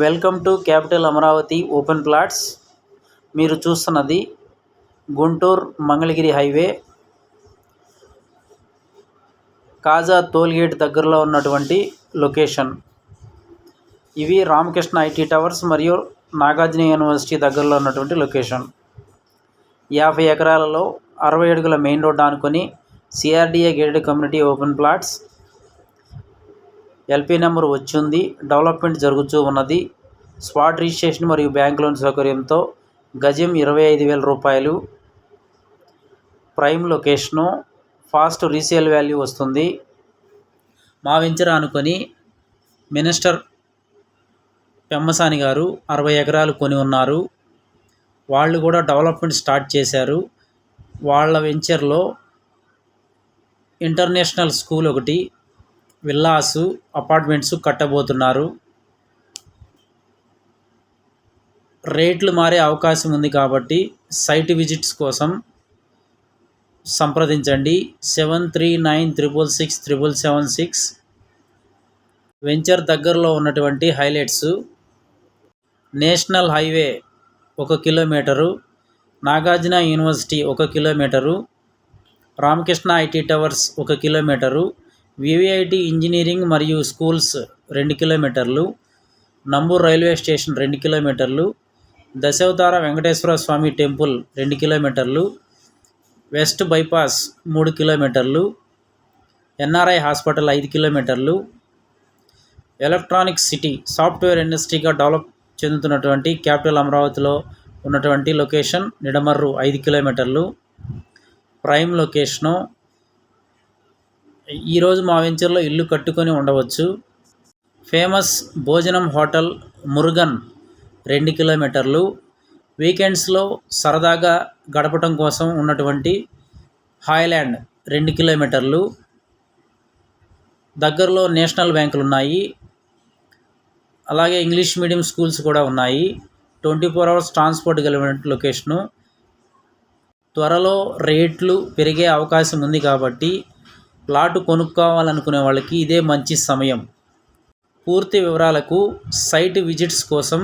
Welcome to capital Amaravati open plots. మీరు చూస్తున్నది Guntur Mangalagiri highway కాజా tollgate దగ్గరలో ఉన్నటువంటి లొకేషన్. ఇవి రామకృష్ణ ఐటీ టవర్స్ మరియు నాగార్జున యూనివర్సిటీ దగ్గరలో ఉన్నటువంటి లొకేషన్. 50 ఎకరాలలో 60 అడుగుల మెయిన్ రోడ్ ఆనుకొని CRDA gated community open plots. LP number వచ్చింది. డెవలప్మెంట్ జరుగుతూ ఉన్నది. స్పాట్ రిజిస్ట్రేషన్ మరియు బ్యాంక్ లోన్ సౌకర్యంతో గజం 25,000 రూపాయలు. Prime location, fast resale value వస్తుంది. మా వెంచర్ అనుకొని మినిస్టర్ పెమ్మసాని గారు 60 ఎకరాలు కొని ఉన్నారు. వాళ్ళు కూడా డెవలప్మెంట్ స్టార్ట్ చేశారు. వాళ్ళ వెంచర్లో ఇంటర్నేషనల్ స్కూల్ ఒకటి, విల్లాసు, అపార్ట్మెంట్స్ కట్టబోతున్నారు. రేట్లు మారే అవకాశం ఉంది కాబట్టి సైట్ విజిట్స్ కోసం సంప్రదించండి 7396667776. వెంచర్ దగ్గరలో ఉన్నటువంటి highlights: national highway 1 kilometre, Nagarjuna university 1 kilometre, Ramakrishna IT towers 1 kilometre, VVIT engineering మరియు స్కూల్స్ 2 కిలోమీటర్లు, నంబూరు రైల్వే స్టేషన్ 2 కిలోమీటర్లు, దశావతార వెంకటేశ్వర స్వామి టెంపుల్ 2 కిలోమీటర్లు, వెస్ట్ బైపాస్ 3 కిలోమీటర్లు, ఎన్ఆర్ఐ హాస్పిటల్ 5 కిలోమీటర్లు. ఎలక్ట్రానిక్ సిటీ, సాఫ్ట్వేర్ ఇండస్ట్రీగా డెవలప్ చెందుతున్నటువంటి క్యాపిటల్ అమరావతిలో ఉన్నటువంటి లొకేషన్ నిడమర్రు 5 కిలోమీటర్లు. Prime location. ఈరోజు మా వెంచర్లో ఇల్లు కట్టుకొని ఉండవచ్చు. ఫేమస్ భోజనం హోటల్ మురుగన్ 2 కిలోమీటర్లు. వీకెండ్స్లో సరదాగా గడపటం కోసం ఉన్నటువంటి హాయ్లాండ్ 2 కిలోమీటర్లు. దగ్గరలో నేషనల్ బ్యాంకులు ఉన్నాయి. అలాగే ఇంగ్లీష్ మీడియం స్కూల్స్ కూడా ఉన్నాయి. 24 అవర్స్ ట్రాన్స్పోర్ట్ కలిగిన లొకేషను. త్వరలో రేట్లు పెరిగే అవకాశం ఉంది కాబట్టి ప్లాటు కొనుక్కోవాలనుకునే వాళ్ళకి ఇదే మంచి సమయం. పూర్తి వివరాలకు సైట్ విజిట్స్ కోసం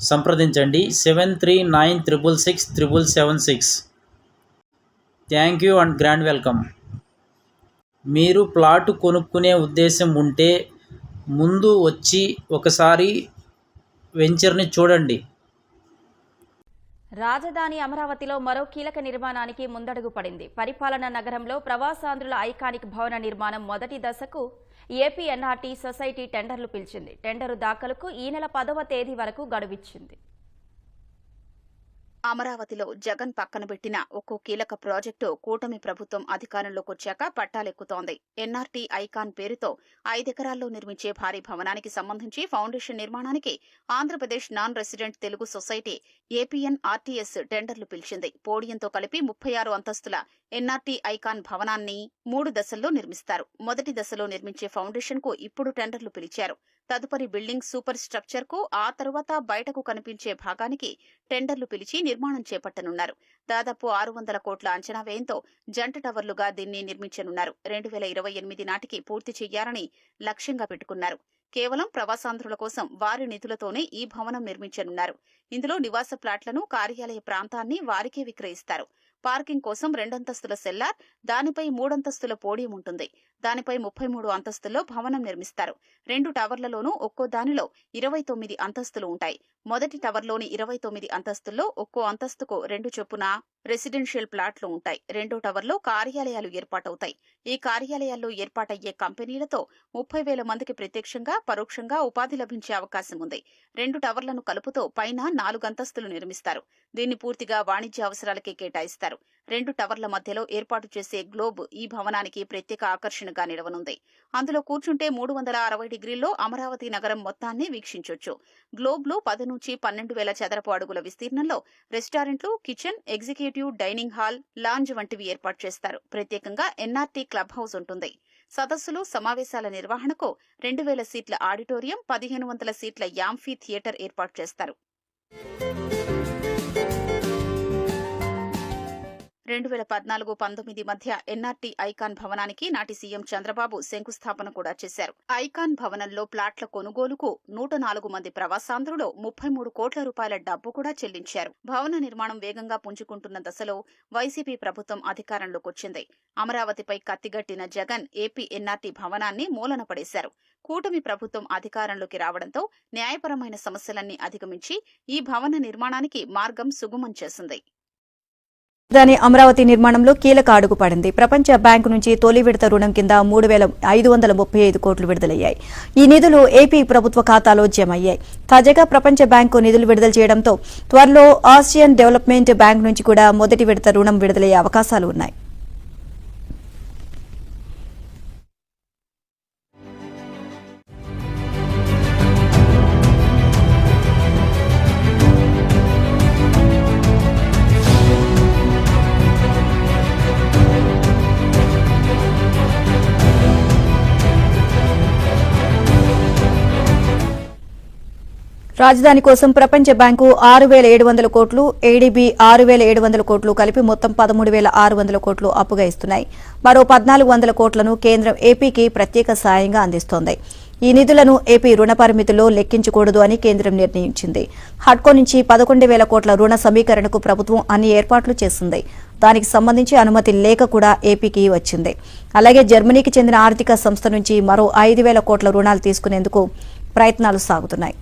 సంప్రదించండి 7396667776. Thank you and grand welcome. మీరు ప్లాటు కొనుక్కునే ఉద్దేశం ఉంటే ముందు వచ్చి ఒకసారి వెంచర్ని చూడండి. రాజధాని అమరావతిలో మరో కీలక నిర్మాణానికి ముందడుగు పడింది. పరిపాలనా నగరంలో ప్రవాసాంధ్రుల ఐకానిక్ భవన నిర్మాణం మొదటి దశకు ఏపీ ఎన్ఆర్టీ సొసైటీ టెండర్లు పిలిచింది. టెండరు దాఖలుకు ఈ నెల 10వ తేదీ వరకు గడువిచ్చింది. అమరావతిలో జగన్ పక్కన పెట్టిన ఒక్కో కీలక ప్రాజెక్టు కూటమి ప్రభుత్వం అధికారంలోకి వచ్చాక పట్టాలెక్కుతోంది. ఎన్ఆర్టీ ఐకాన్ పేరుతో 5 ఎకరాల్లో నిర్మించే భారీ భవనానికి సంబంధించి ఫౌండేషన్ నిర్మాణానికి Andhra Pradesh non resident Telugu society APNRTS టెండర్లు పిలిచింది. పోడియంతో కలిపి 36 అంతస్తుల ఎన్ఆర్టీ ఐకాన్ భవనాన్ని 3 దశల్లో నిర్మిస్తారు. మొదటి దశలో నిర్మించే ఫౌండేషన్ కు ఇప్పుడు టెండర్లు పిలిచారు. తదుపరి బిల్డింగ్ సూపర్ స్ట్రక్చర్ కు, ఆ తరువాత బయటకు కనిపించే భాగానికి టెండర్లు పిలిచి నిర్మాణం చేపట్టనున్నారు. దాదాపు 600 కోట్ల అంచనా వ్యయంతో జంట టవర్లుగా దీన్ని నిర్మించనున్నారు. 2028 నాటికి పూర్తి చేయాలని లక్ష్యంగా పెట్టుకున్నారు. కేవలం ప్రవాసాంధ్రుల కోసం వారి నిధులతోనే ఈ భవనం నిర్మించనున్నారు. ఇందులో నివాస ప్లాట్లను, కార్యాలయ ప్రాంతాన్ని వారికే విక్రయిస్తారు. పార్కింగ్ కోసం 2 అంతస్తుల సెల్లార్, దానిపై 3 అంతస్తుల పోడియం ఉంటుంది. దానిపై 33 అంతస్తుల్లో భవనం నిర్మిస్తారు. 2 టవర్లలోనూ ఒక్కో దానిలో 29 అంతస్తులు ఉంటాయి. మొదటి టవర్లోని 29 అంతస్తుల్లో ఒక్కో అంతస్తుకు 2 చొప్పున రెసిడెన్షియల్ ప్లాట్లు ఉంటాయి. రెండో టవర్లో కార్యాలయాలు ఏర్పాటవుతాయి. ఈ కార్యాలయాల్లో ఏర్పాటయ్యే కంపెనీలతో 30,000 మందికి ప్రత్యక్షంగా, పరోక్షంగా ఉపాధి లభించే అవకాశం ఉంది. 2 టవర్లను కలుపుతూ పైన 4 అంతస్తులు నిర్మిస్తారు. దీన్ని పూర్తిగా వాణిజ్య అవసరాలకే కేటాయిస్తారు. 2 టవర్ల మధ్యలో ఏర్పాటు చేసే గ్లోబ్ ఈ భవనానికి ప్రత్యేక ఆకర్షణగా నిలవనుంది. అందులో కూర్చుంటే 360 డిగ్రీల్లో అమరావతి నగరం మొత్తాన్ని వీక్షించొచ్చు. గ్లోబ్ లో 10 నుంచి 12,000 చదరపు అడుగుల విస్తీర్ణంలో రెస్టారెంట్లు, kitchen, executive dining hall, lounge వంటివి ఏర్పాటు చేస్తారు. ప్రత్యేకంగా ఎన్ఆర్టీ క్లబ్ హౌస్ ఉంటుంది. సదస్సులు, సమావేశాల నిర్వహణకు 2,000 సీట్ల ఆడిటోరియం, 1,500 సీట్ల యాంఫీ థియేటర్ ఏర్పాటు చేస్తారు. 2014-19 మధ్య ఎన్ఆర్టీ ఐకాన్ భవనానికి నాటి సీఎం చంద్రబాబు శంకుస్థాపన కూడా చేశారు. ఐకాన్ భవనంలో ప్లాట్ల కొనుగోలుకు 104 మంది ప్రవాసాంధ్రులు 33 కోట్ల రూపాయల డబ్బు కూడా చెల్లించారు. భవన నిర్మాణం వేగంగా పుంజుకుంటున్న దశలో వైసీపీ ప్రభుత్వం అధికారంలోకి వచ్చింది. అమరావతిపై కత్తిగట్టిన జగన్ ఏపీ ఎన్ఆర్టీ భవనాన్ని మూలన పడేశారు. కూటమి ప్రభుత్వం అధికారంలోకి రావడంతో న్యాయపరమైన సమస్యలన్నీ అధిగమించి ఈ భవన నిర్మాణానికి మార్గం సుగమం చేసింది. రాజధాని అమరావతి నిర్మాణంలో కీలక అడుగు పడింది. ప్రపంచ బ్యాంకు నుంచి తొలి విడత రుణం కింద 3,535 కోట్లు విడుదలయ్యాయి. ఈ నిధులు ఏపీ ప్రభుత్వ ఖాతాలో జమ అయ్యాయి. తాజాగా ప్రపంచ బ్యాంకు నిధులు విడుదల చేయడంతో త్వరలో ఆసియన్ డెవలప్మెంట్ బ్యాంక్ నుంచి కూడా మొదటి విడత రుణం విడుదలయ్యే అవకాశాలు ఉన్నాయి. రాజధాని కోసం ప్రపంచ బ్యాంకు 6,700 కోట్లు, ఏడీబీ 6,700 కోట్లు కలిపి మొత్తం 13,600 కోట్లు అప్పుగా ఇస్తున్నాయి. మరో 1,400 కోట్లను కేంద్రం ఏపీకి ప్రత్యేక సాయంగా అందిస్తోంది. ఈ నిధులను ఏపీ రుణ పరిమితిలో లెక్కించకూడదు అని కేంద్రం నిర్ణయించింది. హడ్కో నుంచి 11,000 కోట్ల రుణ సమీకరణకు ప్రభుత్వం అన్ని ఏర్పాట్లు చేసింది. దానికి సంబంధించి అనుమతి లేఖ కూడా ఏపీకి వచ్చింది. అలాగే జర్మనీకి చెందిన ఆర్థిక సంస్థ నుంచి మరో 5,000 కోట్ల రుణాలు తీసుకునేందుకు ప్రయత్నాలు సాగుతున్నాయి.